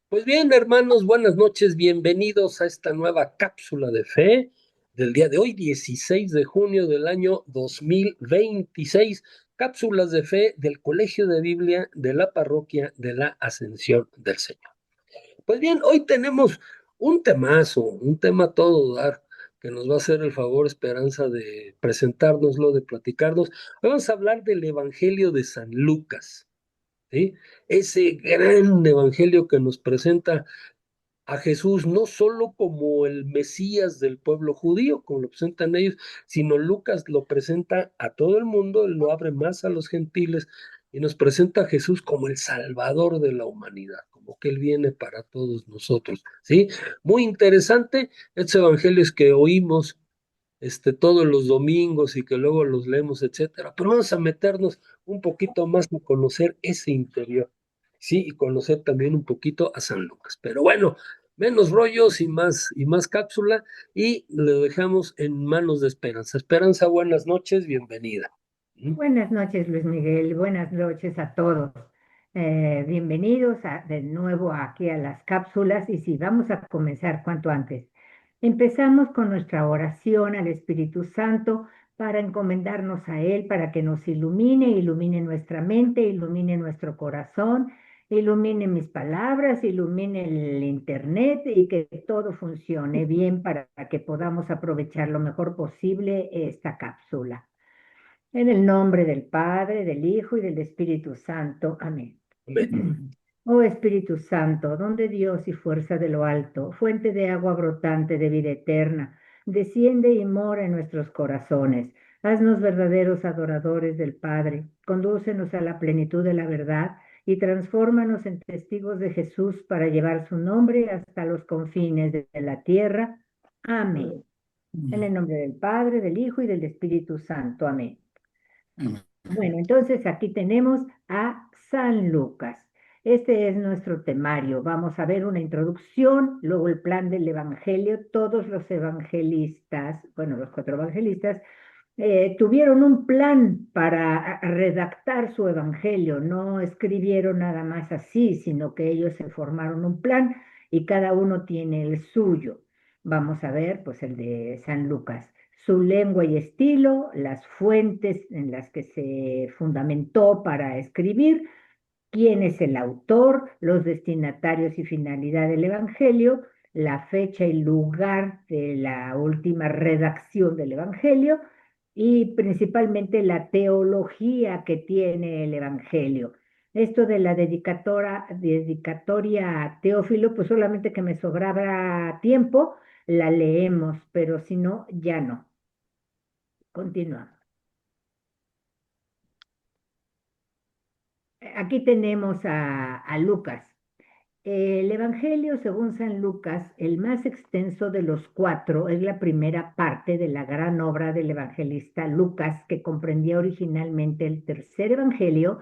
Pues bien, hermanos, buenas noches, bienvenidos a esta nueva cápsula de fe del día de hoy, 16 de junio del año 2026. Cápsulas de fe del Colegio de Biblia de la Parroquia de la Ascensión del Señor. Pues bien, hoy tenemos un temazo, un tema a todo dar, que nos va a hacer el favor, Esperanza, de presentárnoslo, de platicarnos. Vamos a hablar del Evangelio de San Lucas, ¿sí? Ese gran evangelio que nos presenta a Jesús no solo como el Mesías del pueblo judío, como lo presentan ellos, sino Lucas lo presenta a todo el mundo, él lo abre más a los gentiles y nos presenta a Jesús como el Salvador de la humanidad, como que él viene para todos nosotros, ¿sí? Muy interesante estos evangelios que oímos todos los domingos y que luego los leemos, etcétera. Pero vamos a meternos un poquito más a conocer ese interior, sí, y conocer también un poquito a San Lucas. Pero bueno, menos rollos y más cápsula, y lo dejamos en manos de Esperanza. Esperanza, buenas noches, bienvenida. ¿Mm? Buenas noches, Luis Miguel. Buenas noches a todos. Bienvenidos de nuevo aquí a las cápsulas y sí, vamos a comenzar cuanto antes. Empezamos con nuestra oración al Espíritu Santo para encomendarnos a Él, para que nos ilumine, ilumine nuestra mente, ilumine nuestro corazón, ilumine mis palabras, ilumine el Internet y que todo funcione bien para que podamos aprovechar lo mejor posible esta cápsula. En el nombre del Padre, del Hijo y del Espíritu Santo. Amén. Amén. Oh Espíritu Santo, don de Dios y fuerza de lo alto, fuente de agua brotante de vida eterna, desciende y mora en nuestros corazones. Haznos verdaderos adoradores del Padre, condúcenos a la plenitud de la verdad y transfórmanos en testigos de Jesús para llevar su nombre hasta los confines de la tierra. Amén. En el nombre del Padre, del Hijo y del Espíritu Santo. Amén. Bueno, entonces aquí tenemos a San Lucas. Este es nuestro temario. Vamos a ver una introducción, luego el plan del Evangelio. Todos los evangelistas, bueno, los cuatro evangelistas, tuvieron un plan para redactar su Evangelio. No escribieron nada más así, sino que ellos se formaron un plan y cada uno tiene el suyo. Vamos a ver, pues, el de San Lucas, su lengua y estilo, las fuentes en las que se fundamentó para escribir, quién es el autor, los destinatarios y finalidad del Evangelio, la fecha y lugar de la última redacción del Evangelio y principalmente la teología que tiene el Evangelio. Esto de la dedicatoria a Teófilo, pues solamente que me sobraba tiempo, la leemos, pero si no, ya no. Continuamos. Aquí tenemos a Lucas. El Evangelio, según San Lucas, el más extenso de los cuatro, es la primera parte de la gran obra del evangelista Lucas, que comprendía originalmente el tercer Evangelio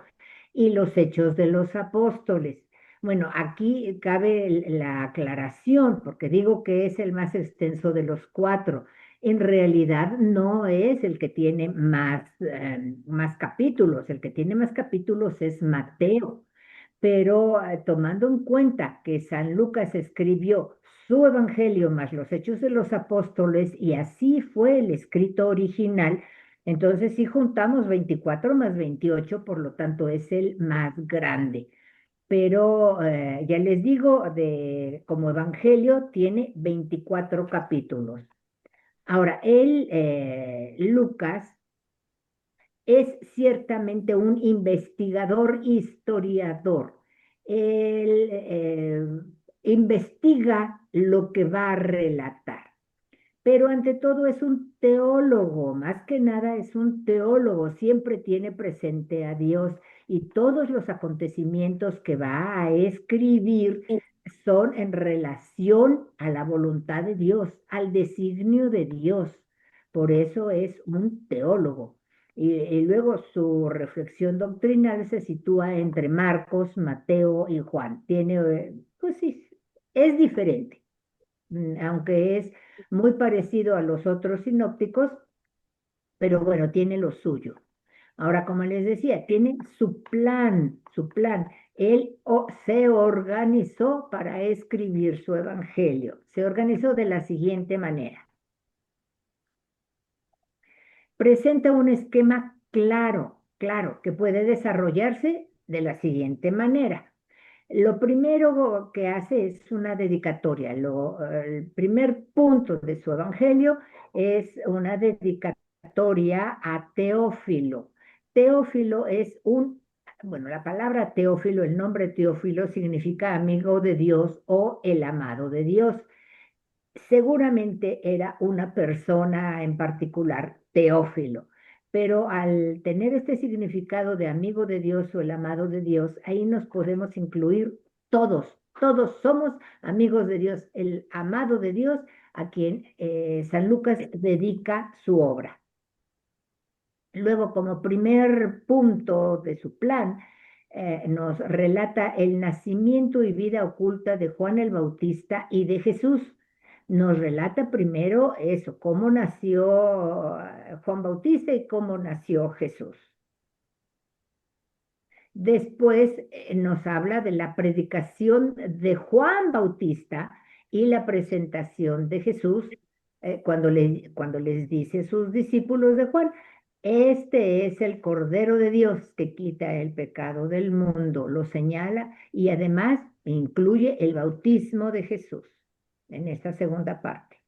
y los Hechos de los Apóstoles. Bueno, aquí cabe la aclaración, porque digo que es el más extenso de los cuatro. En realidad no es el que tiene más capítulos. El que tiene más capítulos es Mateo, pero tomando en cuenta que San Lucas escribió su evangelio más los hechos de los apóstoles y así fue el escrito original, entonces si juntamos 24 más 28, por lo tanto es el más grande. Pero ya les digo, como evangelio tiene 24 capítulos. Ahora, Lucas, es ciertamente un investigador historiador. Él investiga lo que va a relatar, pero ante todo es un teólogo, más que nada es un teólogo, siempre tiene presente a Dios y todos los acontecimientos que va a escribir son en relación a la voluntad de Dios, al designio de Dios. Por eso es un teólogo. Y luego su reflexión doctrinal se sitúa entre Marcos, Mateo y Juan. Tiene, pues sí, es diferente, aunque es muy parecido a los otros sinópticos, pero bueno, tiene lo suyo. Ahora, como les decía, tiene su plan, su plan. Él se organizó para escribir su evangelio. Se organizó de la siguiente manera. Presenta un esquema claro, claro, que puede desarrollarse de la siguiente manera. Lo primero que hace es una dedicatoria. El primer punto de su evangelio es una dedicatoria a Teófilo. Teófilo es bueno, la palabra Teófilo, el nombre Teófilo significa amigo de Dios o el amado de Dios. Seguramente era una persona en particular, Teófilo, pero al tener este significado de amigo de Dios o el amado de Dios, ahí nos podemos incluir todos, todos somos amigos de Dios, el amado de Dios a quien San Lucas dedica su obra. Luego, como primer punto de su plan, nos relata el nacimiento y vida oculta de Juan el Bautista y de Jesús. Nos relata primero eso, cómo nació Juan Bautista y cómo nació Jesús. Después nos habla de la predicación de Juan Bautista y la presentación de Jesús cuando les dice a sus discípulos de Juan, este es el Cordero de Dios que quita el pecado del mundo, lo señala y además incluye el bautismo de Jesús en esta segunda parte.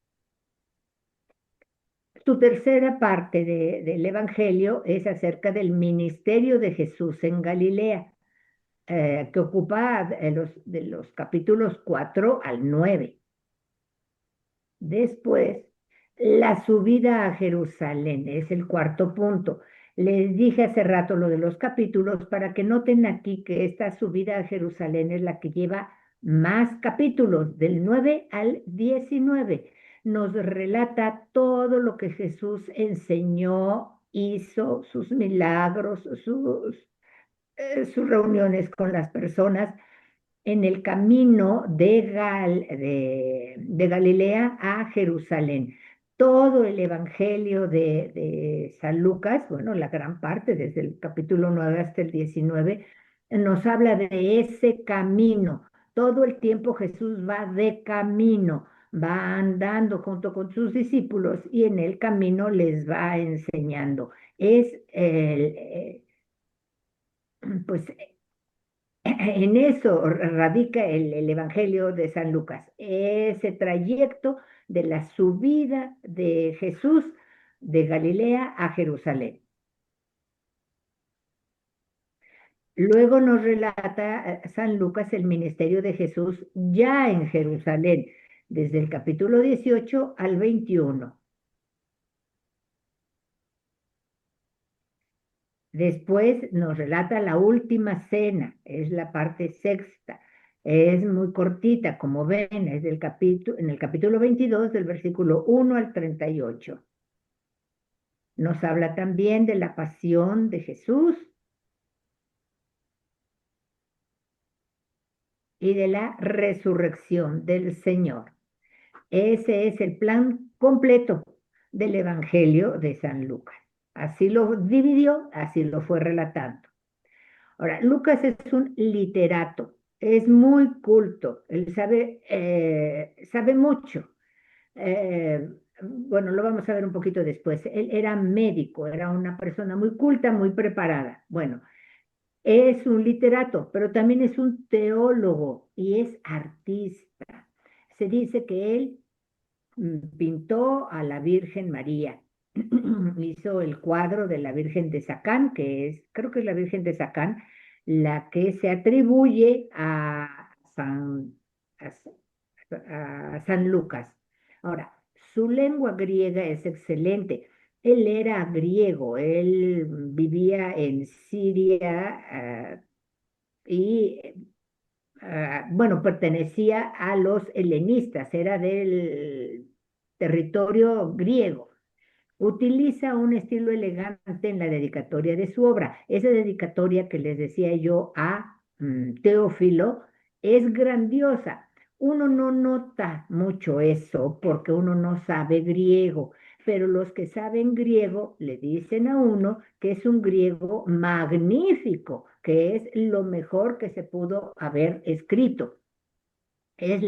Su tercera parte del Evangelio es acerca del ministerio de Jesús en Galilea que ocupa de los capítulos 4 al 9. Después, la subida a Jerusalén es el cuarto punto. Les dije hace rato lo de los capítulos para que noten aquí que esta subida a Jerusalén es la que lleva más capítulos, del 9 al 19. Nos relata todo lo que Jesús enseñó, hizo, sus milagros, sus reuniones con las personas en el camino de Galilea a Jerusalén. Todo el Evangelio de San Lucas, bueno, la gran parte, desde el capítulo 9 hasta el 19, nos habla de ese camino. Todo el tiempo Jesús va de camino, va andando junto con sus discípulos y en el camino les va enseñando. Pues en eso radica el Evangelio de San Lucas, ese trayecto de la subida de Jesús de Galilea a Jerusalén. Luego nos relata San Lucas el ministerio de Jesús ya en Jerusalén, desde el capítulo 18 al 21. Después nos relata la última cena, es la parte sexta. Es muy cortita, como ven, es en el capítulo 22, del versículo 1 al 38. Nos habla también de la pasión de Jesús y de la resurrección del Señor. Ese es el plan completo del Evangelio de San Lucas. Así lo dividió, así lo fue relatando. Ahora, Lucas es un literato, es muy culto, él sabe mucho. Bueno, lo vamos a ver un poquito después. Él era médico, era una persona muy culta, muy preparada. Bueno, es un literato, pero también es un teólogo y es artista. Se dice que él pintó a la Virgen María. Hizo el cuadro de la Virgen de Sacán, creo que es la Virgen de Sacán, la que se atribuye a, a San Lucas. Ahora, su lengua griega es excelente. Él era griego, él vivía en Siria y bueno, pertenecía a los helenistas, era del territorio griego. Utiliza un estilo elegante en la dedicatoria de su obra. Esa dedicatoria que les decía yo a Teófilo es grandiosa. Uno no nota mucho eso porque uno no sabe griego, pero los que saben griego le dicen a uno que es un griego magnífico, que es lo mejor que se pudo haber escrito. Es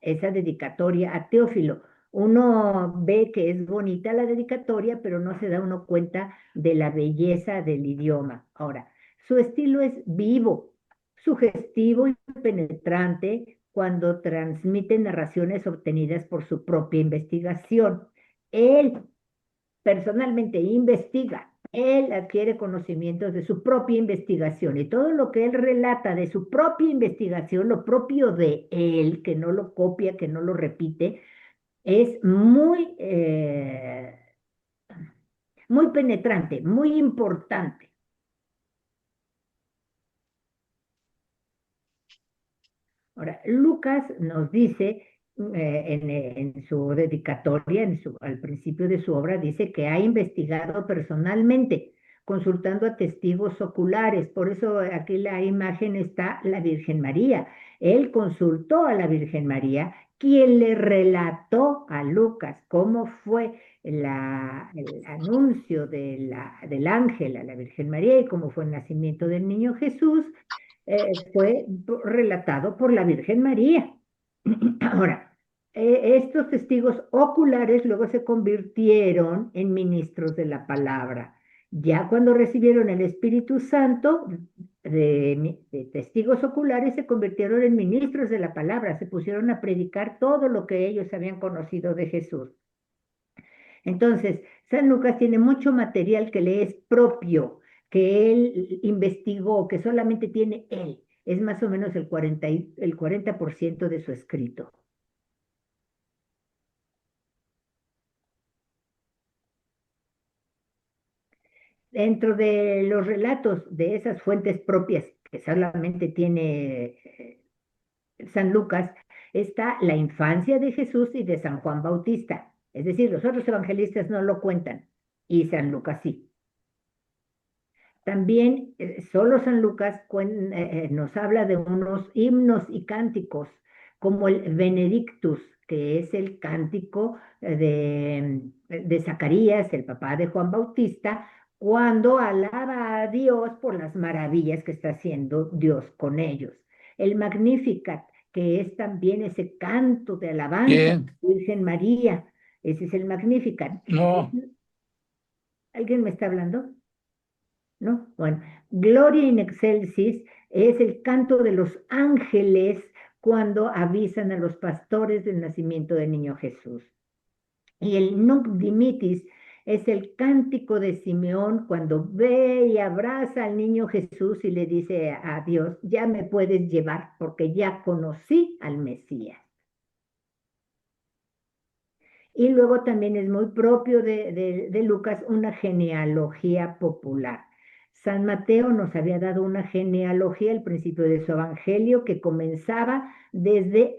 esa dedicatoria a Teófilo. Uno ve que es bonita la dedicatoria, pero no se da uno cuenta de la belleza del idioma. Ahora, su estilo es vivo, sugestivo y penetrante cuando transmite narraciones obtenidas por su propia investigación. Él personalmente investiga, él adquiere conocimientos de su propia investigación y todo lo que él relata de su propia investigación, lo propio de él, que no lo copia, que no lo repite, es muy penetrante, muy importante. Ahora, Lucas nos dice en su dedicatoria, al principio de su obra, dice que ha investigado personalmente, consultando a testigos oculares. Por eso aquí la imagen está la Virgen María. Él consultó a la Virgen María, quien le relató a Lucas cómo fue el anuncio del ángel a la Virgen María y cómo fue el nacimiento del niño Jesús fue relatado por la Virgen María. Ahora, estos testigos oculares luego se convirtieron en ministros de la palabra. Ya cuando recibieron el Espíritu Santo, de testigos oculares se convirtieron en ministros de la palabra, se pusieron a predicar todo lo que ellos habían conocido de Jesús. Entonces, San Lucas tiene mucho material que le es propio, que él investigó, que solamente tiene él. Es más o menos el 40% de su escrito. Dentro de los relatos de esas fuentes propias que solamente tiene San Lucas, está la infancia de Jesús y de San Juan Bautista. Es decir, los otros evangelistas no lo cuentan y San Lucas sí. También solo San Lucas nos habla de unos himnos y cánticos, como el Benedictus, que es el cántico de Zacarías, el papá de Juan Bautista, cuando alaba a Dios por las maravillas que está haciendo Dios con ellos. El Magnificat, que es también ese canto de alabanza a Bien, la Virgen María, ese es el Magnificat. no, ¿Alguien me está hablando? ¿No? Bueno, Gloria in excelsis es el canto de los ángeles cuando avisan a los pastores del nacimiento del niño Jesús. Y el Nunc Dimittis es el cántico de Simeón cuando ve y abraza al niño Jesús y le dice a Dios, ya me puedes llevar porque ya conocí al Mesías. Y luego también es muy propio de Lucas una genealogía popular. San Mateo nos había dado una genealogía al principio de su evangelio que comenzaba desde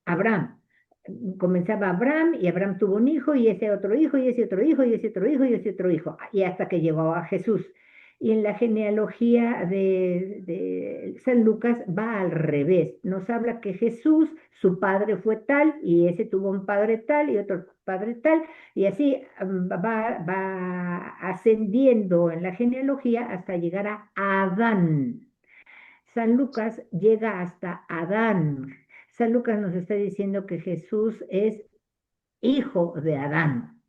Abraham. Comenzaba Abraham y Abraham tuvo un hijo y ese otro hijo y ese otro hijo y ese otro hijo y ese otro hijo y hasta que llegó a Jesús. Y en la genealogía de San Lucas va al revés. Nos habla que Jesús, su padre fue tal y ese tuvo un padre tal y otro padre tal y así va ascendiendo en la genealogía hasta llegar a Adán. San Lucas llega hasta Adán. San Lucas nos está diciendo que Jesús es hijo de Adán.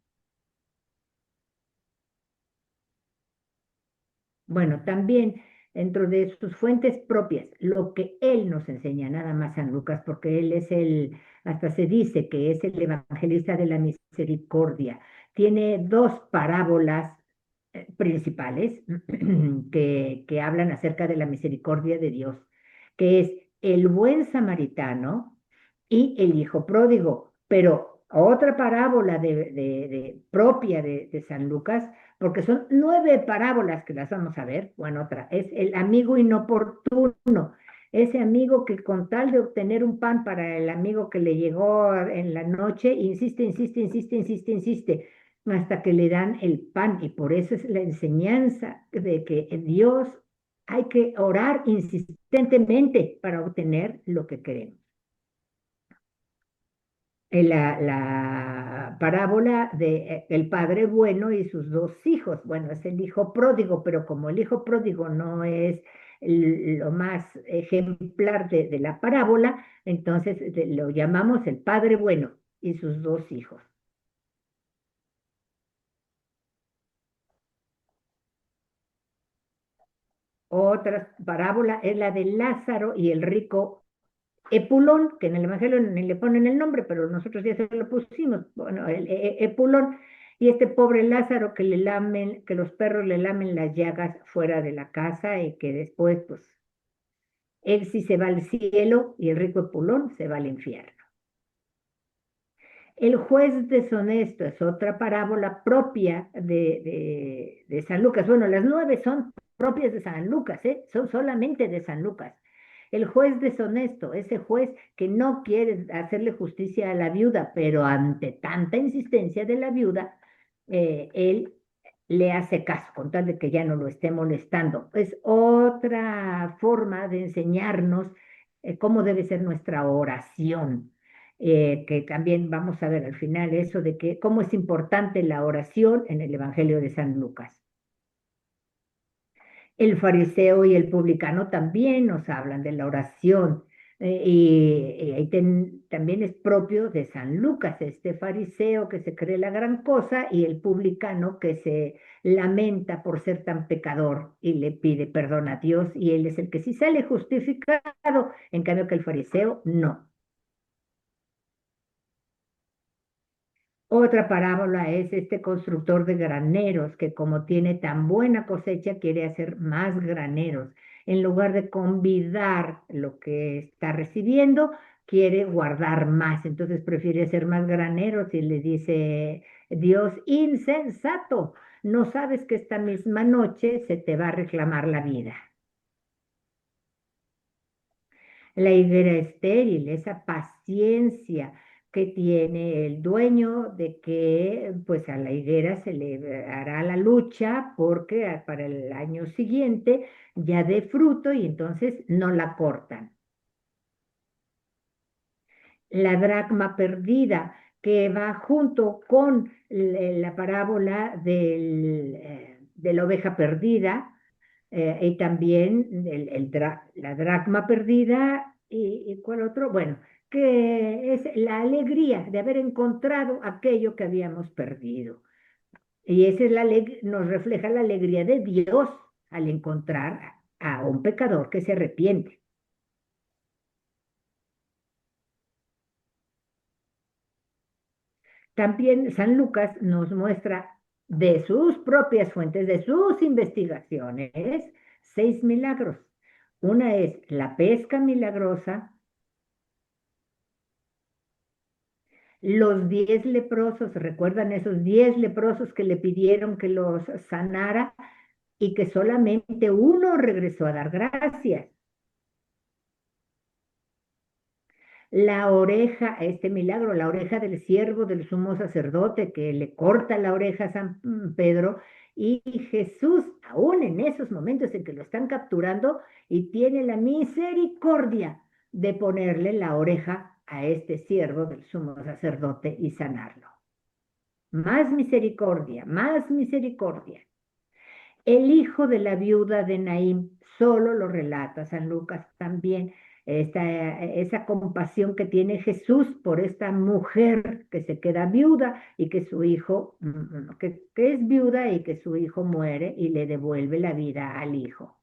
Bueno, también dentro de sus fuentes propias, lo que él nos enseña, nada más San Lucas, porque él es hasta se dice que es el evangelista de la misericordia. Tiene dos parábolas principales que hablan acerca de la misericordia de Dios, que es el buen samaritano y el hijo pródigo. Pero otra parábola propia de San Lucas, porque son 9 parábolas que las vamos a ver, bueno, otra, es el amigo inoportuno. Ese amigo que con tal de obtener un pan para el amigo que le llegó en la noche, insiste, insiste, insiste, insiste, insiste hasta que le dan el pan. Y por eso es la enseñanza de que en Dios hay que orar insistentemente para obtener lo que queremos. la parábola de el padre bueno y sus dos hijos. Bueno, es el hijo pródigo, pero como el hijo pródigo no es lo más ejemplar de la parábola, entonces lo llamamos el padre bueno y sus dos hijos. Otra parábola es la de Lázaro y el rico Epulón, que en el Evangelio ni le ponen el nombre, pero nosotros ya se lo pusimos, bueno, el Epulón, y este pobre Lázaro que le lamen, que los perros le lamen las llagas fuera de la casa y que después, pues, él sí se va al cielo y el rico Epulón se va al infierno. El juez deshonesto es otra parábola propia de San Lucas. Bueno, las nueve son propias de San Lucas, ¿eh? Son solamente de San Lucas. El juez deshonesto, ese juez que no quiere hacerle justicia a la viuda, pero ante tanta insistencia de la viuda, él le hace caso, con tal de que ya no lo esté molestando. Es otra forma de enseñarnos cómo debe ser nuestra oración, que también vamos a ver al final eso de que cómo es importante la oración en el Evangelio de San Lucas. El fariseo y el publicano también nos hablan de la oración, también es propio de San Lucas, este fariseo que se cree la gran cosa y el publicano que se lamenta por ser tan pecador y le pide perdón a Dios y él es el que sí sale justificado, en cambio que el fariseo no. Otra parábola es este constructor de graneros que como tiene tan buena cosecha quiere hacer más graneros. En lugar de convidar lo que está recibiendo, quiere guardar más. Entonces prefiere hacer más graneros y le dice Dios, insensato, no sabes que esta misma noche se te va a reclamar la vida. La higuera estéril, esa paciencia que tiene el dueño de que pues a la higuera se le hará la lucha porque para el año siguiente ya dé fruto y entonces no la cortan. La dracma perdida que va junto con la parábola de la oveja perdida, y también la dracma perdida y ¿cuál otro? Bueno, que es la alegría de haber encontrado aquello que habíamos perdido. Y esa es nos refleja la alegría de Dios al encontrar a un pecador que se arrepiente. También San Lucas nos muestra de sus propias fuentes, de sus investigaciones, 6 milagros. Una es la pesca milagrosa, los 10 leprosos, ¿recuerdan esos 10 leprosos que le pidieron que los sanara y que solamente uno regresó a dar gracias? La oreja, este milagro, la oreja del siervo del sumo sacerdote que le corta la oreja a San Pedro y Jesús, aún en esos momentos en que lo están capturando, y tiene la misericordia de ponerle la oreja a este siervo del sumo sacerdote y sanarlo. Más misericordia, más misericordia. El hijo de la viuda de Naín solo lo relata San Lucas también. Esa compasión que tiene Jesús por esta mujer que se queda viuda y que su hijo, que es viuda y que su hijo muere y le devuelve la vida al hijo.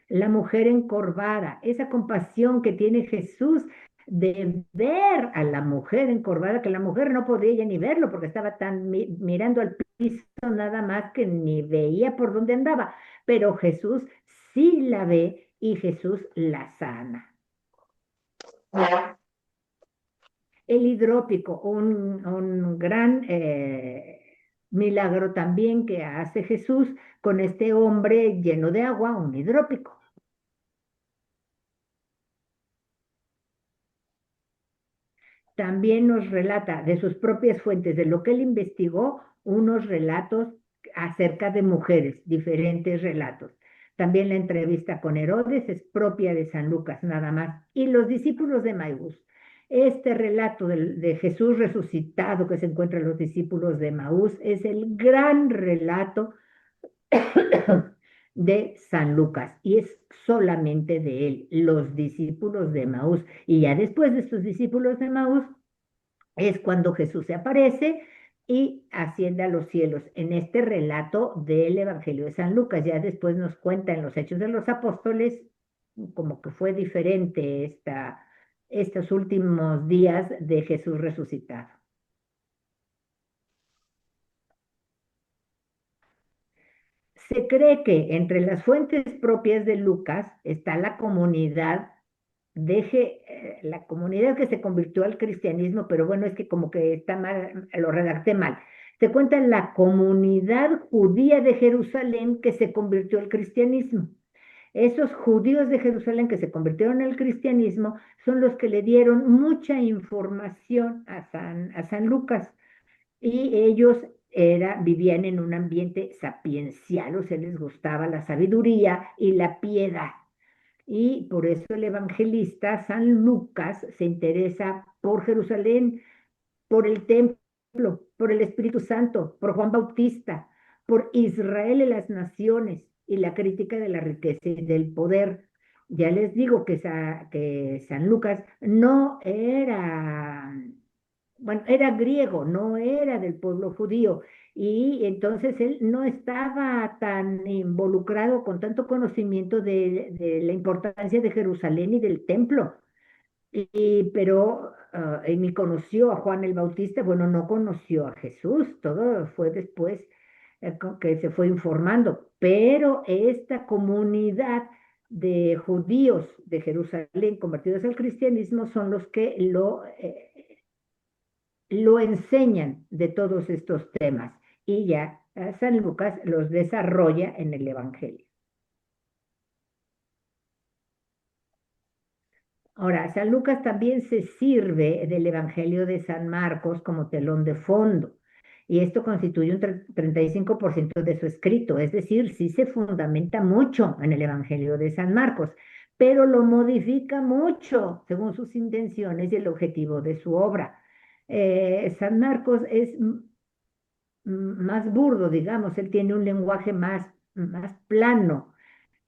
La mujer encorvada, esa compasión que tiene Jesús de ver a la mujer encorvada, que la mujer no podía ya ni verlo porque estaba tan mirando al piso nada más que ni veía por dónde andaba, pero Jesús sí la ve y Jesús la sana. El hidrópico, un gran milagro también que hace Jesús con este hombre lleno de agua, un hidrópico. También nos relata de sus propias fuentes, de lo que él investigó, unos relatos acerca de mujeres, diferentes relatos. También la entrevista con Herodes es propia de San Lucas, nada más. Y los discípulos de Maús. Este relato de Jesús resucitado que se encuentra en los discípulos de Maús es el gran relato de San Lucas y es solamente de él, los discípulos de Maús. Y ya después de estos discípulos de Maús es cuando Jesús se aparece y asciende a los cielos. En este relato del Evangelio de San Lucas, ya después nos cuenta en los Hechos de los Apóstoles como que fue diferente estos últimos días de Jesús resucitado. Se cree que entre las fuentes propias de Lucas está la comunidad la comunidad que se convirtió al cristianismo, pero bueno, es que como que está mal, lo redacté mal. Se cuenta la comunidad judía de Jerusalén que se convirtió al cristianismo. Esos judíos de Jerusalén que se convirtieron al cristianismo son los que le dieron mucha información a San Lucas y ellos vivían en un ambiente sapiencial, o sea, les gustaba la sabiduría y la piedad. Y por eso el evangelista San Lucas se interesa por Jerusalén, por el templo, por el Espíritu Santo, por Juan Bautista, por Israel y las naciones y la crítica de la riqueza y del poder. Ya les digo que San Lucas no era, bueno, era griego, no era del pueblo judío. Y entonces él no estaba tan involucrado con tanto conocimiento de la importancia de Jerusalén y del templo. Pero ni conoció a Juan el Bautista, bueno, no conoció a Jesús, todo fue después que se fue informando, pero esta comunidad de judíos de Jerusalén convertidos al cristianismo son los que lo enseñan de todos estos temas y ya San Lucas los desarrolla en el Evangelio. Ahora, San Lucas también se sirve del Evangelio de San Marcos como telón de fondo, y esto constituye un 35% de su escrito, es decir, sí se fundamenta mucho en el Evangelio de San Marcos, pero lo modifica mucho según sus intenciones y el objetivo de su obra. San Marcos es más burdo, digamos, él tiene un lenguaje más plano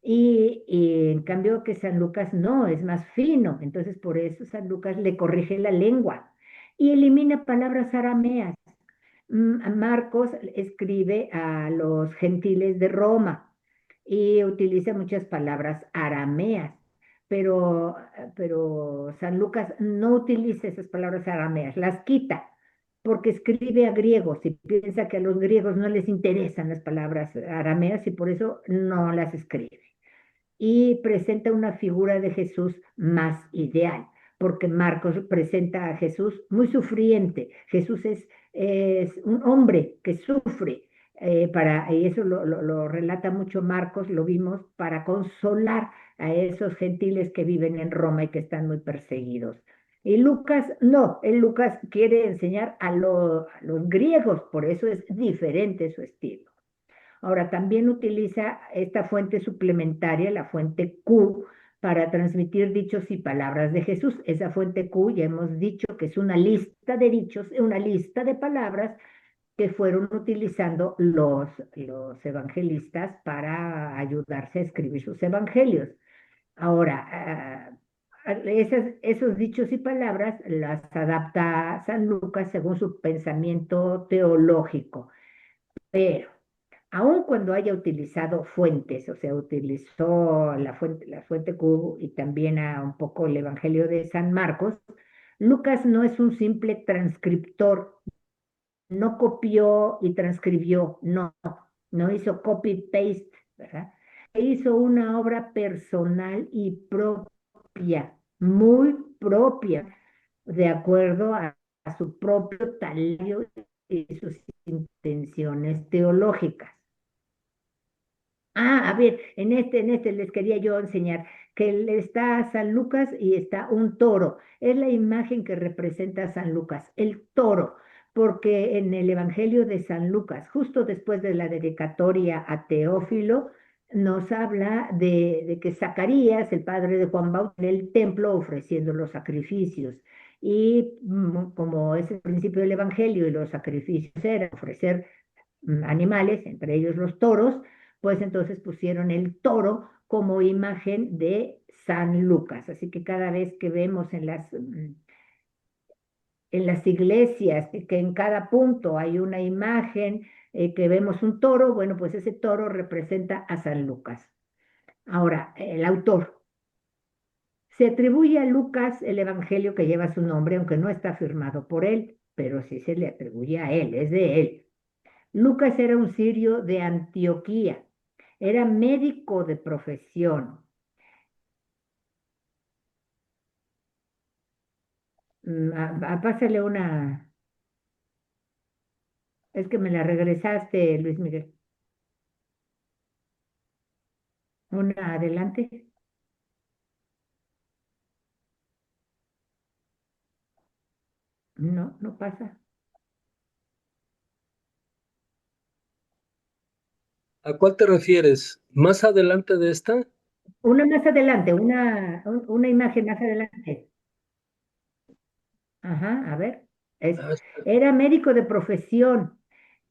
y en cambio que San Lucas no, es más fino. Entonces por eso San Lucas le corrige la lengua y elimina palabras arameas. Marcos escribe a los gentiles de Roma y utiliza muchas palabras arameas, pero San Lucas no utiliza esas palabras arameas, las quita porque escribe a griegos y piensa que a los griegos no les interesan las palabras arameas y por eso no las escribe y presenta una figura de Jesús más ideal, porque Marcos presenta a Jesús muy sufriente. Jesús es un hombre que sufre, y eso lo relata mucho Marcos, lo vimos, para consolar a esos gentiles que viven en Roma y que están muy perseguidos. Y Lucas, no, Lucas quiere enseñar a los griegos, por eso es diferente su estilo. Ahora, también utiliza esta fuente suplementaria, la fuente Q, para transmitir dichos y palabras de Jesús. Esa fuente Q ya hemos dicho que es una lista de dichos, una lista de palabras que fueron utilizando los evangelistas para ayudarse a escribir sus evangelios. Ahora, esos dichos y palabras las adapta San Lucas según su pensamiento teológico. Pero aun cuando haya utilizado fuentes, o sea, utilizó la fuente Q y también un poco el Evangelio de San Marcos, Lucas no es un simple transcriptor, no copió y transcribió, no hizo copy-paste, ¿verdad? Hizo una obra personal y propia, muy propia, de acuerdo a su propio talento y sus intenciones teológicas. A ver, en este les quería yo enseñar que está San Lucas y está un toro. Es la imagen que representa a San Lucas, el toro, porque en el Evangelio de San Lucas, justo después de la dedicatoria a Teófilo, nos habla de que Zacarías, el padre de Juan Bautista, en el templo ofreciendo los sacrificios. Y como es el principio del Evangelio y los sacrificios eran ofrecer animales, entre ellos los toros, pues entonces pusieron el toro como imagen de San Lucas. Así que cada vez que vemos en las iglesias que en cada punto hay una imagen, que vemos un toro, bueno, pues ese toro representa a San Lucas. Ahora, el autor. Se atribuye a Lucas el evangelio que lleva su nombre, aunque no está firmado por él, pero sí se le atribuye a él, es de él. Lucas era un sirio de Antioquía, era médico de profesión. Pásale una, es que me la regresaste, Luis Miguel. Una adelante. No, no pasa. ¿A cuál te refieres? ¿Más adelante de esta? Una más adelante, una imagen más adelante. Ajá, a ver. Es, Ah, era médico de profesión,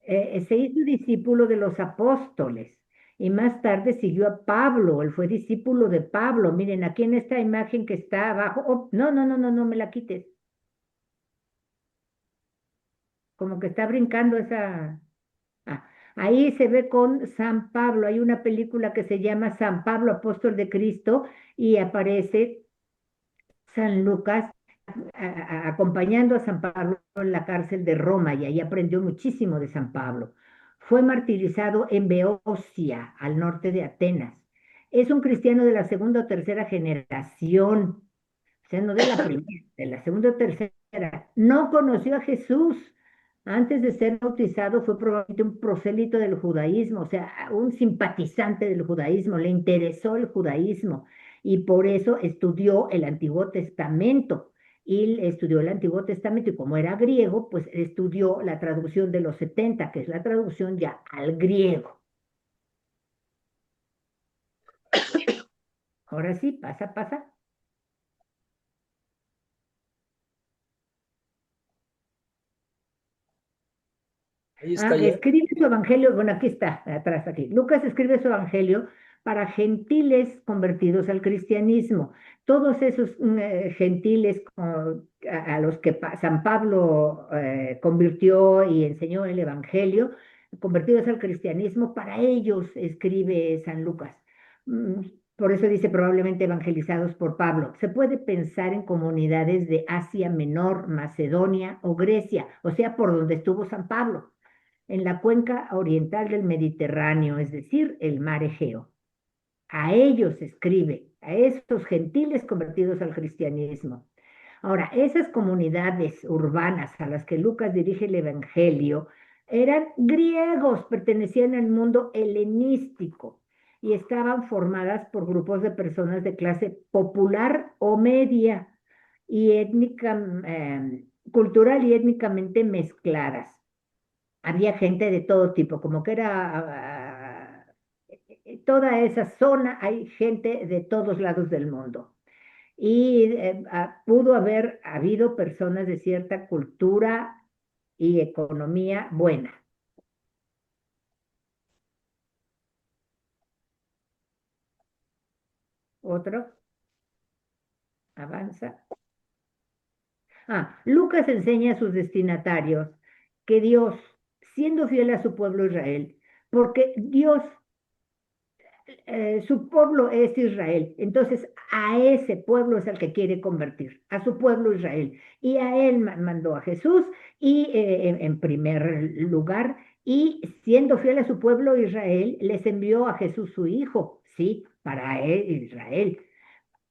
se hizo discípulo de los apóstoles y más tarde siguió a Pablo. Él fue discípulo de Pablo. Miren, aquí en esta imagen que está abajo. Oh, no, no, no, no, no me la quites. Como que está brincando esa. Ah, ahí se ve con San Pablo. Hay una película que se llama San Pablo, apóstol de Cristo, y aparece San Lucas acompañando a San Pablo en la cárcel de Roma y ahí aprendió muchísimo de San Pablo. Fue martirizado en Beocia, al norte de Atenas. Es un cristiano de la segunda o tercera generación, o sea, no de la primera, de la segunda o tercera. No conoció a Jesús. Antes de ser bautizado fue probablemente un prosélito del judaísmo, o sea, un simpatizante del judaísmo, le interesó el judaísmo y por eso estudió el Antiguo Testamento. Y estudió el Antiguo Testamento y como era griego, pues estudió la traducción de los 70, que es la traducción ya al griego. Ahora sí, pasa, pasa. ahí está Ah, ya. escribe su evangelio, bueno, aquí está, atrás aquí. Lucas escribe su evangelio para gentiles convertidos al cristianismo. Todos esos gentiles a los que San Pablo convirtió y enseñó el evangelio, convertidos al cristianismo, para ellos escribe San Lucas. Mm, Por eso dice probablemente evangelizados por Pablo. Se puede pensar en comunidades de Asia Menor, Macedonia o Grecia, o sea, por donde estuvo San Pablo en la cuenca oriental del Mediterráneo, es decir, el mar Egeo. A ellos escribe, a esos gentiles convertidos al cristianismo. Ahora, esas comunidades urbanas a las que Lucas dirige el Evangelio eran griegos, pertenecían al mundo helenístico y estaban formadas por grupos de personas de clase popular o media y cultural y étnicamente mezcladas. Había gente de todo tipo, como que toda esa zona, hay gente de todos lados del mundo. Y pudo haber habido personas de cierta cultura y economía buena. Otro, avanza. Lucas enseña a sus destinatarios que Dios, siendo fiel a su pueblo Israel, porque Dios su pueblo es Israel. Entonces, a ese pueblo es al que quiere convertir, a su pueblo Israel. Y a él mandó a Jesús y en primer lugar, y siendo fiel a su pueblo Israel, les envió a Jesús su hijo, sí, para él, Israel,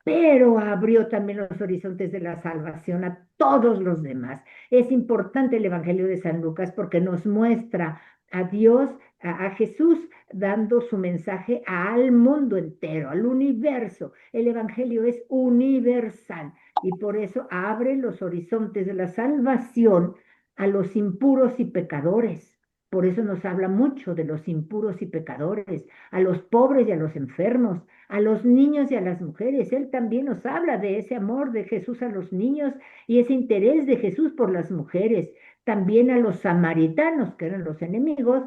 pero abrió también los horizontes de la salvación a todos los demás. Es importante el Evangelio de San Lucas porque nos muestra a Dios, a Jesús, dando su mensaje al mundo entero, al universo. El Evangelio es universal y por eso abre los horizontes de la salvación a los impuros y pecadores. Por eso nos habla mucho de los impuros y pecadores, a los pobres y a los enfermos, a los niños y a las mujeres. Él también nos habla de ese amor de Jesús a los niños y ese interés de Jesús por las mujeres. También a los samaritanos, que eran los enemigos,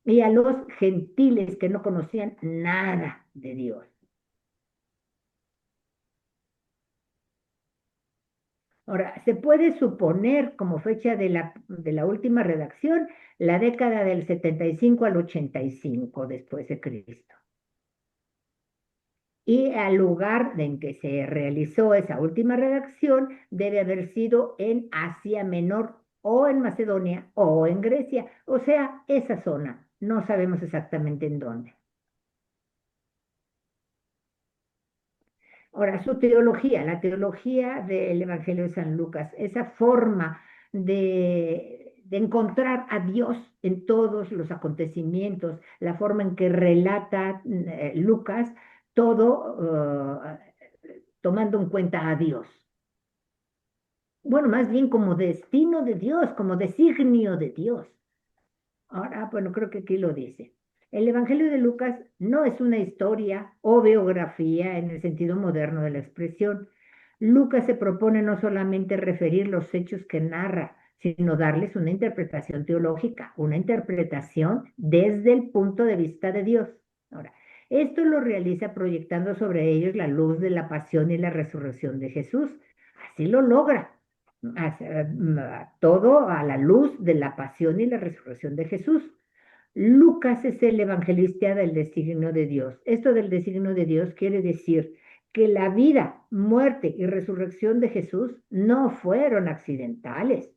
y a los gentiles que no conocían nada de Dios. Ahora, se puede suponer como fecha de la última redacción la década del 75 al 85 después de Cristo. Y al lugar en que se realizó esa última redacción debe haber sido en Asia Menor o en Macedonia o en Grecia, o sea, esa zona. No sabemos exactamente en dónde. Ahora, su teología, la teología del Evangelio de San Lucas, esa forma de encontrar a Dios en todos los acontecimientos, la forma en que relata Lucas, todo tomando en cuenta a Dios. Bueno, más bien como destino de Dios, como designio de Dios. Ahora, bueno, creo que aquí lo dice. El Evangelio de Lucas no es una historia o biografía en el sentido moderno de la expresión. Lucas se propone no solamente referir los hechos que narra, sino darles una interpretación teológica, una interpretación desde el punto de vista de Dios. Ahora, esto lo realiza proyectando sobre ellos la luz de la pasión y la resurrección de Jesús. Así lo logra todo a la luz de la pasión y la resurrección de Jesús. Lucas es el evangelista del designio de Dios. Esto del designio de Dios quiere decir que la vida, muerte y resurrección de Jesús no fueron accidentales,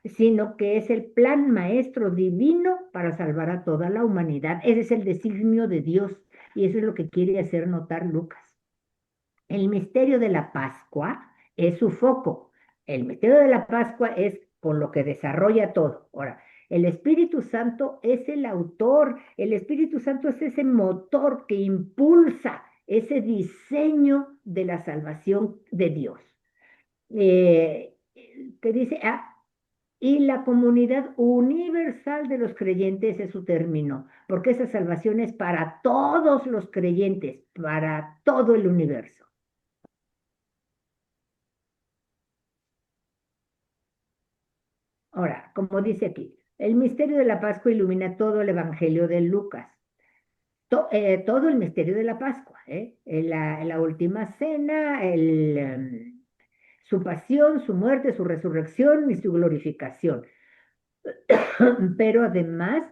sino que es el plan maestro divino para salvar a toda la humanidad. Ese es el designio de Dios y eso es lo que quiere hacer notar Lucas. El misterio de la Pascua es su foco. El misterio de la Pascua es con lo que desarrolla todo. Ahora, el Espíritu Santo es el autor, el Espíritu Santo es ese motor que impulsa ese diseño de la salvación de Dios. Que dice, y la comunidad universal de los creyentes es su término, porque esa salvación es para todos los creyentes, para todo el universo. Ahora, como dice aquí, el misterio de la Pascua ilumina todo el Evangelio de Lucas, todo el misterio de la Pascua, la última cena, su pasión, su muerte, su resurrección y su glorificación. Pero además,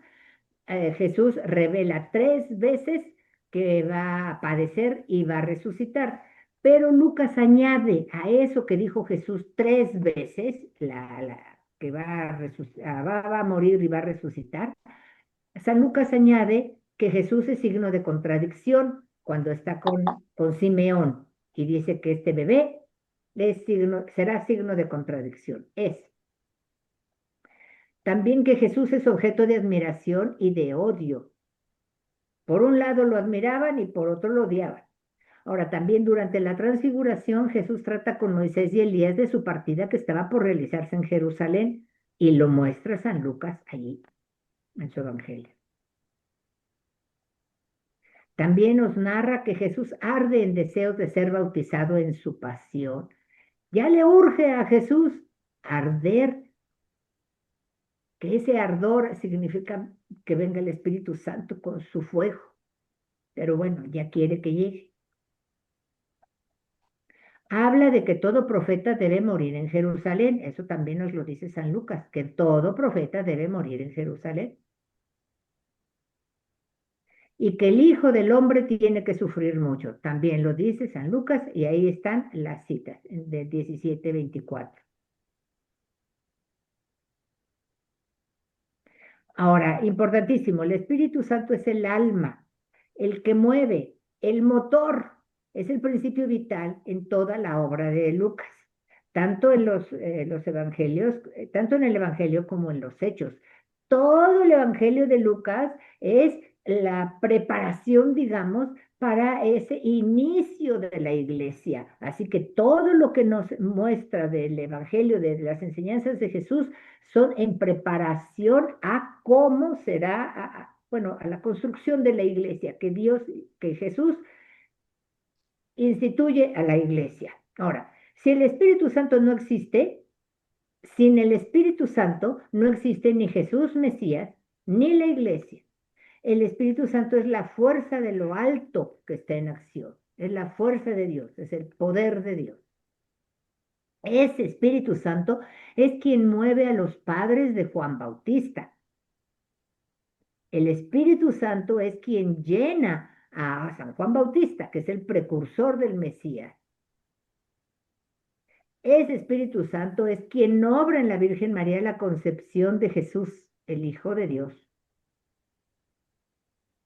Jesús revela 3 veces que va a padecer y va a resucitar. Pero Lucas añade a eso que dijo Jesús 3 veces, que va a morir y va a resucitar. San Lucas añade que Jesús es signo de contradicción cuando está con Simeón y dice que este bebé será signo de contradicción. También que Jesús es objeto de admiración y de odio. Por un lado lo admiraban y por otro lo odiaban. Ahora, también durante la transfiguración, Jesús trata con Moisés y Elías de su partida que estaba por realizarse en Jerusalén y lo muestra San Lucas allí en su evangelio. También nos narra que Jesús arde en deseos de ser bautizado en su pasión. Ya le urge a Jesús arder, que ese ardor significa que venga el Espíritu Santo con su fuego. Pero bueno, ya quiere que llegue. Habla de que todo profeta debe morir en Jerusalén. Eso también nos lo dice San Lucas, que todo profeta debe morir en Jerusalén. Y que el Hijo del Hombre tiene que sufrir mucho. También lo dice San Lucas y ahí están las citas del 17-24. Ahora, importantísimo, el Espíritu Santo es el alma, el que mueve, el motor, es el principio vital en toda la obra de Lucas, tanto en los evangelios, tanto en el evangelio como en los hechos. Todo el evangelio de Lucas es la preparación, digamos, para ese inicio de la iglesia. Así que todo lo que nos muestra del Evangelio, de las enseñanzas de Jesús, son en preparación a cómo será, bueno, a la construcción de la iglesia, que Jesús instituye a la iglesia. Ahora, si el Espíritu Santo no existe, sin el Espíritu Santo no existe ni Jesús Mesías, ni la iglesia. El Espíritu Santo es la fuerza de lo alto que está en acción. Es la fuerza de Dios, es el poder de Dios. Ese Espíritu Santo es quien mueve a los padres de Juan Bautista. El Espíritu Santo es quien llena a San Juan Bautista, que es el precursor del Mesías. Ese Espíritu Santo es quien obra en la Virgen María la concepción de Jesús, el Hijo de Dios.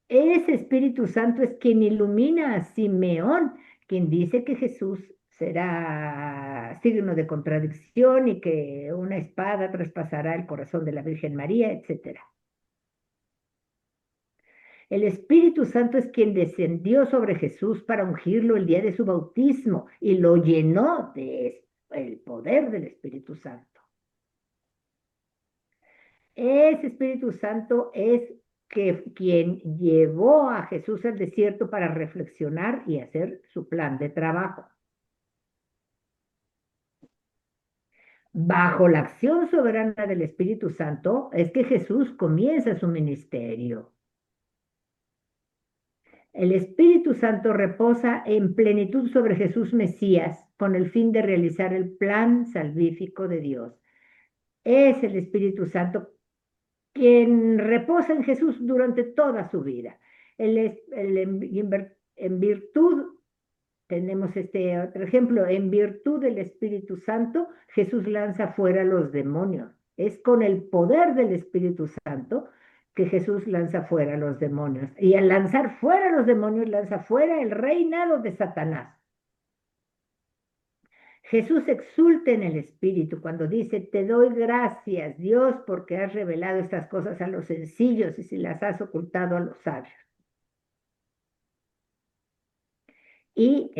Ese Espíritu Santo es quien ilumina a Simeón, quien dice que Jesús será signo de contradicción y que una espada traspasará el corazón de la Virgen María, etc. El Espíritu Santo es quien descendió sobre Jesús para ungirlo el día de su bautismo y lo llenó de el poder del Espíritu Santo. Ese Espíritu Santo es quien llevó a Jesús al desierto para reflexionar y hacer su plan de trabajo. Bajo la acción soberana del Espíritu Santo es que Jesús comienza su ministerio. El Espíritu Santo reposa en plenitud sobre Jesús Mesías con el fin de realizar el plan salvífico de Dios. Es el Espíritu Santo quien reposa en Jesús durante toda su vida. En virtud, tenemos este otro ejemplo, en virtud del Espíritu Santo, Jesús lanza fuera los demonios. Es con el poder del Espíritu Santo que Jesús lanza fuera los demonios. Y al lanzar fuera los demonios, lanza fuera el reinado de Satanás. Jesús exulta en el Espíritu cuando dice, te doy gracias, Dios, porque has revelado estas cosas a los sencillos y si las has ocultado a los sabios. Y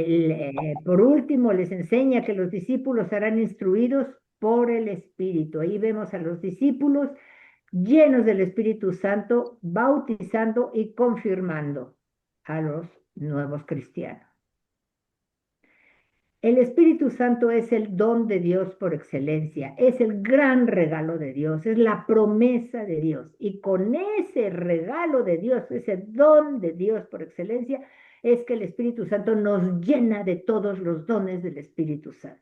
por último les enseña que los discípulos serán instruidos por el Espíritu. Ahí vemos a los discípulos llenos del Espíritu Santo, bautizando y confirmando a los nuevos cristianos. El Espíritu Santo es el don de Dios por excelencia, es el gran regalo de Dios, es la promesa de Dios. Y con ese regalo de Dios, ese don de Dios por excelencia, es que el Espíritu Santo nos llena de todos los dones del Espíritu Santo.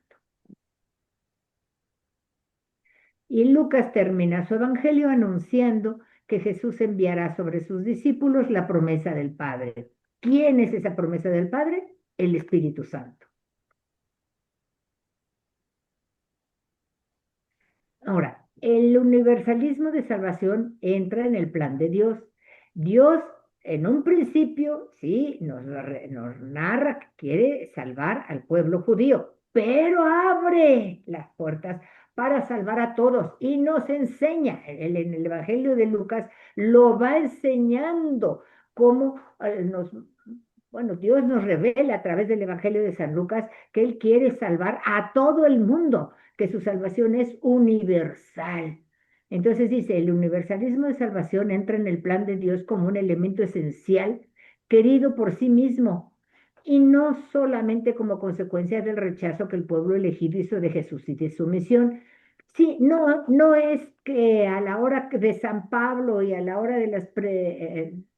Y Lucas termina su evangelio anunciando que Jesús enviará sobre sus discípulos la promesa del Padre. ¿Quién es esa promesa del Padre? El Espíritu Santo. Ahora, el universalismo de salvación entra en el plan de Dios. Dios, en un principio, sí, nos narra que quiere salvar al pueblo judío, pero abre las puertas para salvar a todos y nos enseña, en el Evangelio de Lucas, lo va enseñando cómo bueno, Dios nos revela a través del Evangelio de San Lucas que Él quiere salvar a todo el mundo, que su salvación es universal. Entonces dice, el universalismo de salvación entra en el plan de Dios como un elemento esencial, querido por sí mismo, y no solamente como consecuencia del rechazo que el pueblo elegido hizo de Jesús y de su misión. Sí, no es que a la hora de San Pablo y a la hora de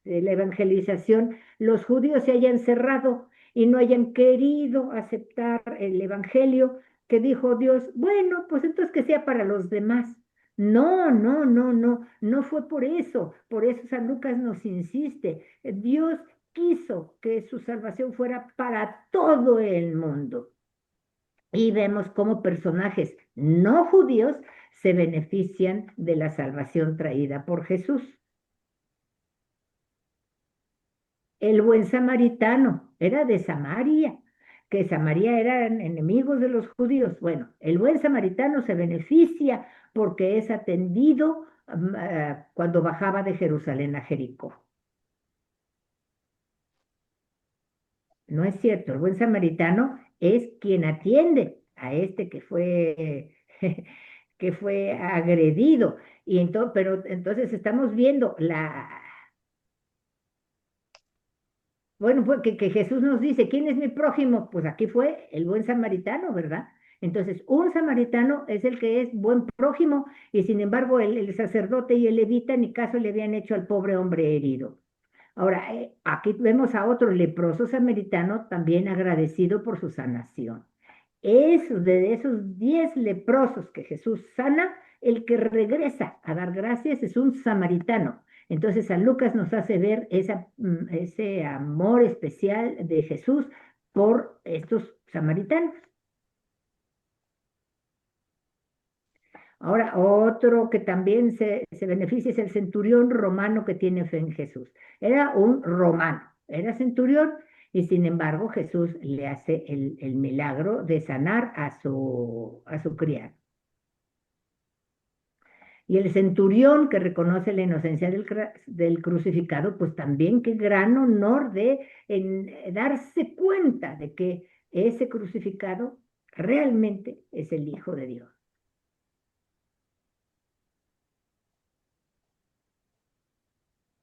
de la evangelización, los judíos se hayan cerrado y no hayan querido aceptar el evangelio que dijo Dios, bueno, pues entonces que sea para los demás. No fue por eso San Lucas nos insiste, Dios quiso que su salvación fuera para todo el mundo. Y vemos cómo personajes no judíos se benefician de la salvación traída por Jesús. El buen samaritano era de Samaria, que Samaria eran enemigos de los judíos. Bueno, el buen samaritano se beneficia porque es atendido cuando bajaba de Jerusalén a Jericó. No es cierto, el buen samaritano es quien atiende a este que fue, que fue agredido. Pero entonces estamos viendo bueno, pues que Jesús nos dice, ¿quién es mi prójimo? Pues aquí fue el buen samaritano, ¿verdad? Entonces, un samaritano es el que es buen prójimo y sin embargo el sacerdote y el levita ni caso le habían hecho al pobre hombre herido. Ahora, aquí vemos a otro leproso samaritano también agradecido por su sanación. De esos 10 leprosos que Jesús sana, el que regresa a dar gracias es un samaritano. Entonces, San Lucas nos hace ver ese amor especial de Jesús por estos samaritanos. Ahora, otro que también se beneficia es el centurión romano que tiene fe en Jesús. Era un romano, era centurión y sin embargo Jesús le hace el milagro de sanar a su criado. Y el centurión que reconoce la inocencia del crucificado, pues también qué gran honor darse cuenta de que ese crucificado realmente es el Hijo de Dios.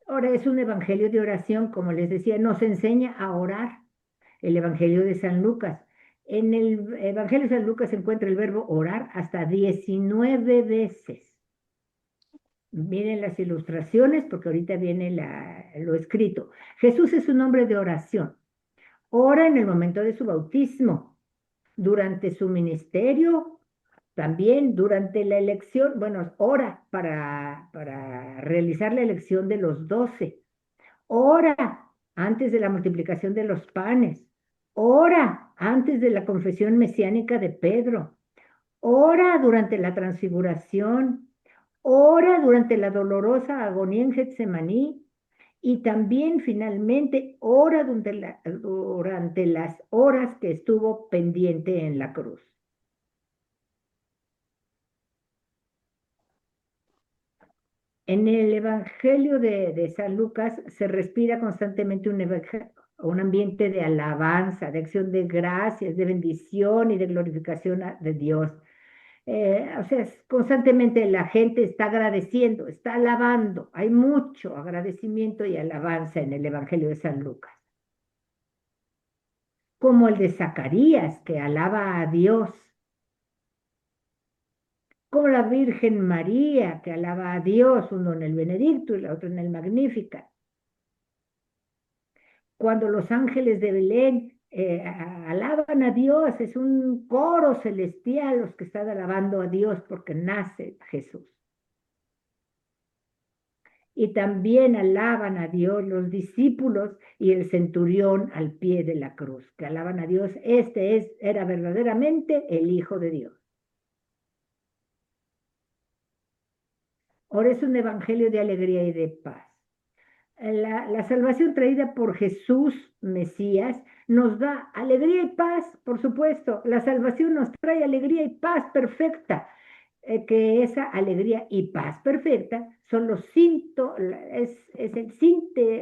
Ahora es un evangelio de oración, como les decía, nos enseña a orar. El evangelio de San Lucas. En el evangelio de San Lucas se encuentra el verbo orar hasta 19 veces. Miren las ilustraciones, porque ahorita viene lo escrito. Jesús es un hombre de oración. Ora en el momento de su bautismo, durante su ministerio, también durante la elección, bueno, ora para realizar la elección de los 12. Ora antes de la multiplicación de los panes. Ora antes de la confesión mesiánica de Pedro. Ora durante la transfiguración. Ora durante la dolorosa agonía en Getsemaní. Y también finalmente ora durante las horas que estuvo pendiente en la cruz. En el Evangelio de San Lucas se respira constantemente un ambiente de alabanza, de acción de gracias, de bendición y de glorificación de Dios. O sea, constantemente la gente está agradeciendo, está alabando. Hay mucho agradecimiento y alabanza en el Evangelio de San Lucas. Como el de Zacarías, que alaba a Dios. Como la Virgen María, que alaba a Dios, uno en el Benedicto y la otra en el Magnificat. Cuando los ángeles de Belén alaban a Dios, es un coro celestial los que están alabando a Dios porque nace Jesús. Y también alaban a Dios los discípulos y el centurión al pie de la cruz, que alaban a Dios. Era verdaderamente el Hijo de Dios. Ahora es un evangelio de alegría y de paz. La salvación traída por Jesús, Mesías, nos da alegría y paz, por supuesto. La salvación nos trae alegría y paz perfecta, que esa alegría y paz perfecta son los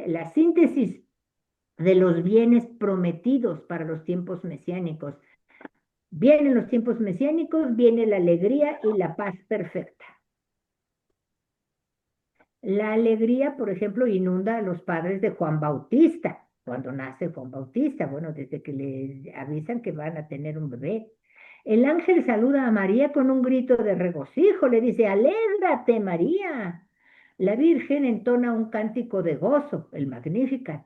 la síntesis de los bienes prometidos para los tiempos mesiánicos. Vienen los tiempos mesiánicos, viene la alegría y la paz perfecta. La alegría, por ejemplo, inunda a los padres de Juan Bautista, cuando nace Juan Bautista, bueno, desde que le avisan que van a tener un bebé. El ángel saluda a María con un grito de regocijo, le dice, alégrate, María. La Virgen entona un cántico de gozo, el Magnificat.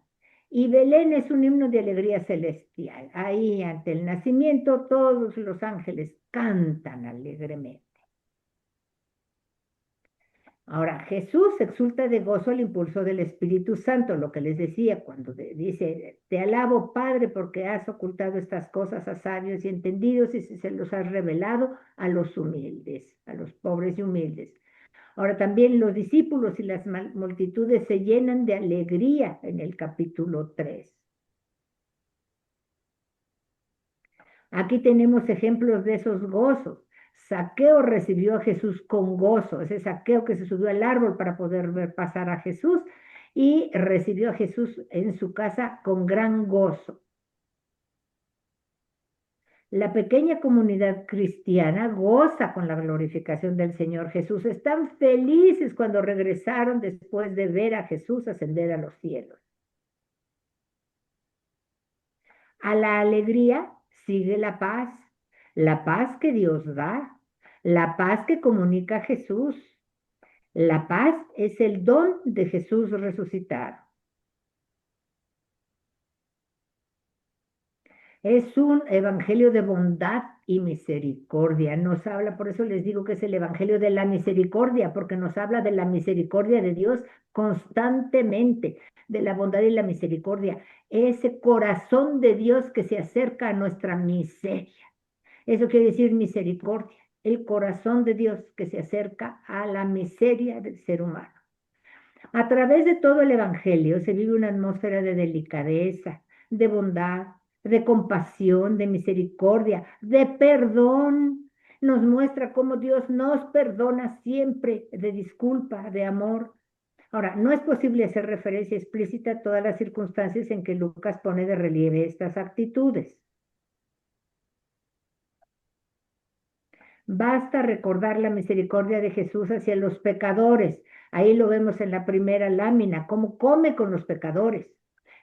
Y Belén es un himno de alegría celestial. Ahí, ante el nacimiento, todos los ángeles cantan alegremente. Ahora, Jesús exulta de gozo al impulso del Espíritu Santo, lo que les decía cuando dice, te alabo, Padre, porque has ocultado estas cosas a sabios y entendidos y se los has revelado a los humildes, a los pobres y humildes. Ahora también los discípulos y las multitudes se llenan de alegría en el capítulo 3. Aquí tenemos ejemplos de esos gozos. Saqueo recibió a Jesús con gozo, ese Saqueo que se subió al árbol para poder ver pasar a Jesús y recibió a Jesús en su casa con gran gozo. La pequeña comunidad cristiana goza con la glorificación del Señor Jesús. Están felices cuando regresaron después de ver a Jesús ascender a los cielos. A la alegría sigue la paz que Dios da, la paz que comunica Jesús. La paz es el don de Jesús resucitado. Es un evangelio de bondad y misericordia. Nos habla, por eso les digo que es el evangelio de la misericordia, porque nos habla de la misericordia de Dios constantemente, de la bondad y la misericordia. Ese corazón de Dios que se acerca a nuestra miseria. Eso quiere decir misericordia, el corazón de Dios que se acerca a la miseria del ser humano. A través de todo el Evangelio se vive una atmósfera de delicadeza, de bondad, de compasión, de misericordia, de perdón. Nos muestra cómo Dios nos perdona siempre, de disculpa, de amor. Ahora, no es posible hacer referencia explícita a todas las circunstancias en que Lucas pone de relieve estas actitudes. Basta recordar la misericordia de Jesús hacia los pecadores. Ahí lo vemos en la primera lámina, cómo come con los pecadores.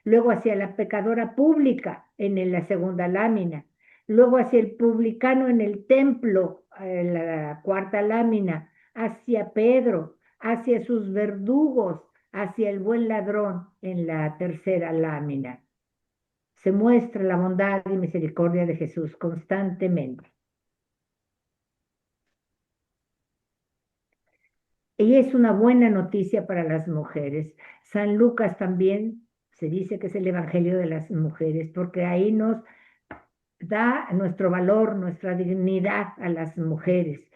Luego hacia la pecadora pública en la segunda lámina. Luego hacia el publicano en el templo en la cuarta lámina. Hacia Pedro, hacia sus verdugos, hacia el buen ladrón en la tercera lámina. Se muestra la bondad y misericordia de Jesús constantemente. Y es una buena noticia para las mujeres. San Lucas también se dice que es el Evangelio de las mujeres, porque ahí nos da nuestro valor, nuestra dignidad a las mujeres.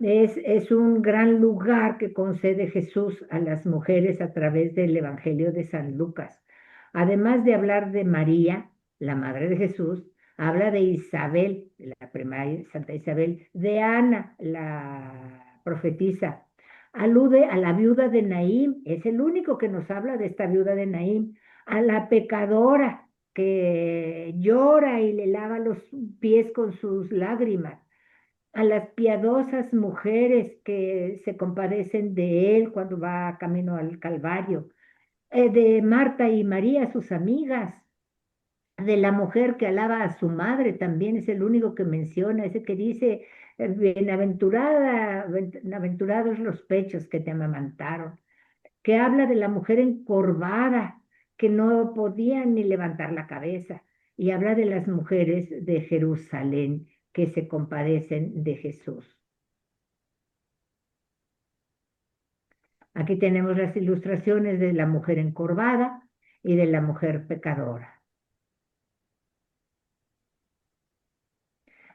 Es un gran lugar que concede Jesús a las mujeres a través del Evangelio de San Lucas. Además de hablar de María, la madre de Jesús, habla de Isabel, la prima Santa Isabel, de Ana, la profetisa. Alude a la viuda de Naín, es el único que nos habla de esta viuda de Naín, a la pecadora que llora y le lava los pies con sus lágrimas, a las piadosas mujeres que se compadecen de él cuando va camino al Calvario, de Marta y María, sus amigas, de la mujer que alaba a su madre, también es el único que menciona, ese que dice, bienaventurados los pechos que te amamantaron, que habla de la mujer encorvada, que no podía ni levantar la cabeza, y habla de las mujeres de Jerusalén que se compadecen de Jesús. Aquí tenemos las ilustraciones de la mujer encorvada y de la mujer pecadora.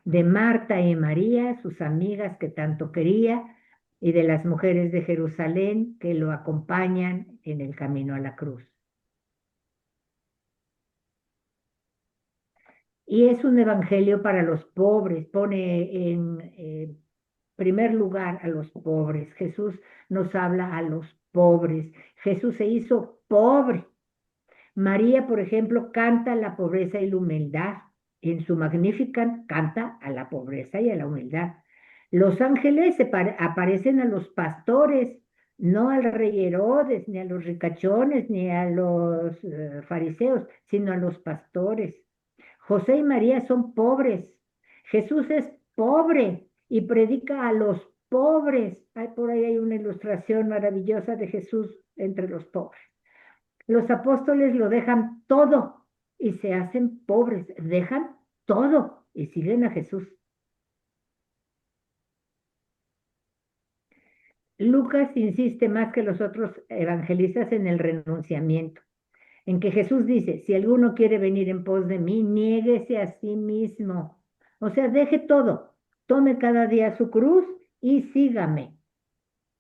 De Marta y María, sus amigas que tanto quería, y de las mujeres de Jerusalén que lo acompañan en el camino a la cruz. Y es un evangelio para los pobres, pone en primer lugar a los pobres. Jesús nos habla a los pobres. Jesús se hizo pobre. María, por ejemplo, canta la pobreza y la humildad. En su Magnificat canta a la pobreza y a la humildad. Los ángeles aparecen a los pastores, no al rey Herodes, ni a los ricachones, ni a los fariseos, sino a los pastores. José y María son pobres. Jesús es pobre y predica a los pobres. Por ahí hay una ilustración maravillosa de Jesús entre los pobres. Los apóstoles lo dejan todo y se hacen pobres. Dejan todo y siguen a Jesús. Lucas insiste más que los otros evangelistas en el renunciamiento, en que Jesús dice, si alguno quiere venir en pos de mí, niéguese a sí mismo. O sea, deje todo, tome cada día su cruz y sígame.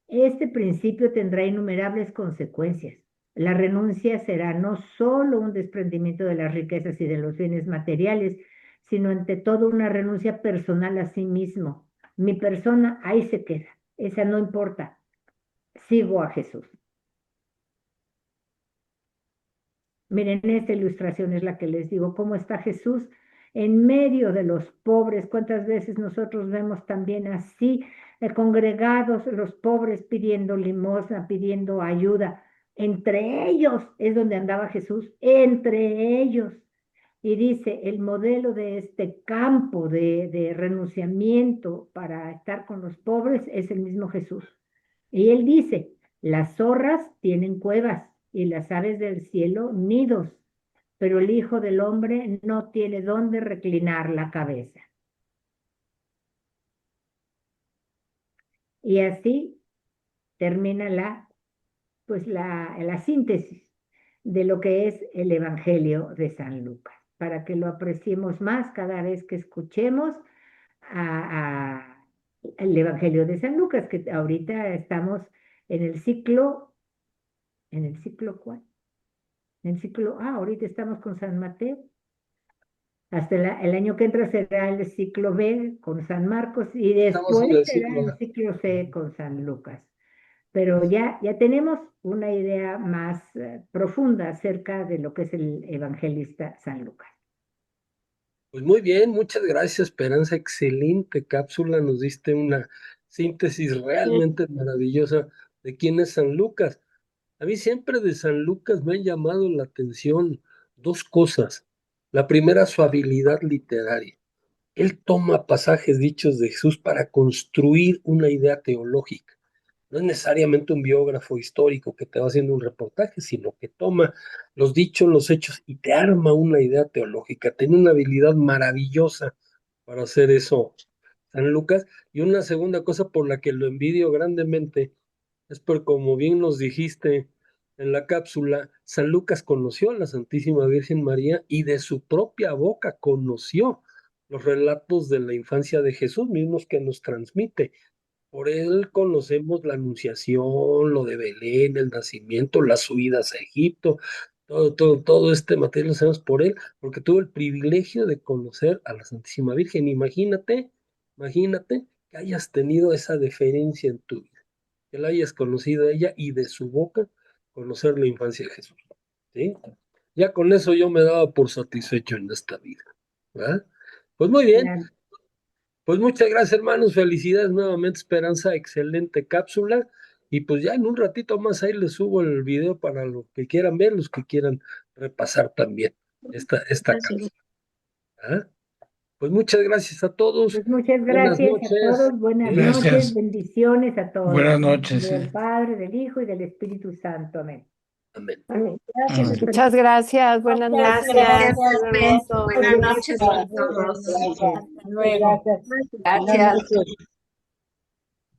Este principio tendrá innumerables consecuencias. La renuncia será no solo un desprendimiento de las riquezas y de los bienes materiales, sino ante todo una renuncia personal a sí mismo. Mi persona ahí se queda, esa no importa. Sigo a Jesús. Miren, esta ilustración es la que les digo, cómo está Jesús en medio de los pobres. ¿Cuántas veces nosotros vemos también así, congregados los pobres pidiendo limosna, pidiendo ayuda? Entre ellos es donde andaba Jesús, entre ellos. Y dice, el modelo de este campo de renunciamiento para estar con los pobres es el mismo Jesús. Y él dice, las zorras tienen cuevas y las aves del cielo nidos, pero el Hijo del Hombre no tiene dónde reclinar la cabeza. Y así termina la síntesis de lo que es el Evangelio de San Lucas, para que lo apreciemos más cada vez que escuchemos el Evangelio de San Lucas, que ahorita estamos en el ciclo ¿cuál? Ahorita estamos con San Mateo. Hasta el año que entra será el ciclo B con San Marcos y Estamos después en el será ciclo el A. ciclo C con San Lucas. Pero ya tenemos una idea más profunda acerca de lo que es el evangelista San Lucas. Pues muy bien, muchas gracias, Esperanza. Excelente cápsula. Nos diste una síntesis realmente maravillosa de quién es San Lucas. A mí siempre de San Lucas me han llamado la atención dos cosas. La primera, su habilidad literaria. Él toma pasajes dichos de Jesús para construir una idea teológica. No es necesariamente un biógrafo histórico que te va haciendo un reportaje, sino que toma los dichos, los hechos y te arma una idea teológica. Tiene una habilidad maravillosa para hacer eso, San Lucas. Y una segunda cosa por la que lo envidio grandemente es porque, como bien nos dijiste en la cápsula, San Lucas conoció a la Santísima Virgen María y de su propia boca conoció los relatos de la infancia de Jesús, mismos que nos transmite. Por él conocemos la anunciación, lo de Belén, el nacimiento, las subidas a Egipto, todo este material lo sabemos por él, porque tuvo el privilegio de conocer a la Santísima Virgen. Imagínate que hayas tenido esa deferencia en tu vida, que la hayas conocido a ella y de su boca conocer la infancia de Jesús. ¿Sí? Ya con eso yo me daba por satisfecho en esta vida. ¿Verdad? Pues muy bien. La- Pues muchas gracias, hermanos. Felicidades nuevamente, Esperanza. Excelente cápsula. Y pues ya en un ratito más ahí les subo el video para los que quieran ver, los que quieran repasar también esta cápsula. ¿Ah? Pues muchas gracias a todos. Pues muchas Buenas gracias a noches. todos, buenas ¿Sí? noches, Gracias. bendiciones a todos. Buenas noches. Del Padre, del Hijo y del Espíritu Santo. Amén. Amén. Amén. Gracias, Amén. Esperanza. Muchas gracias, buenas Gracias, noches. Gracias, Hasta Buenas luego. noches a todos. Buenas noches. Hasta luego. Gracias. Buenas Gracias. noches.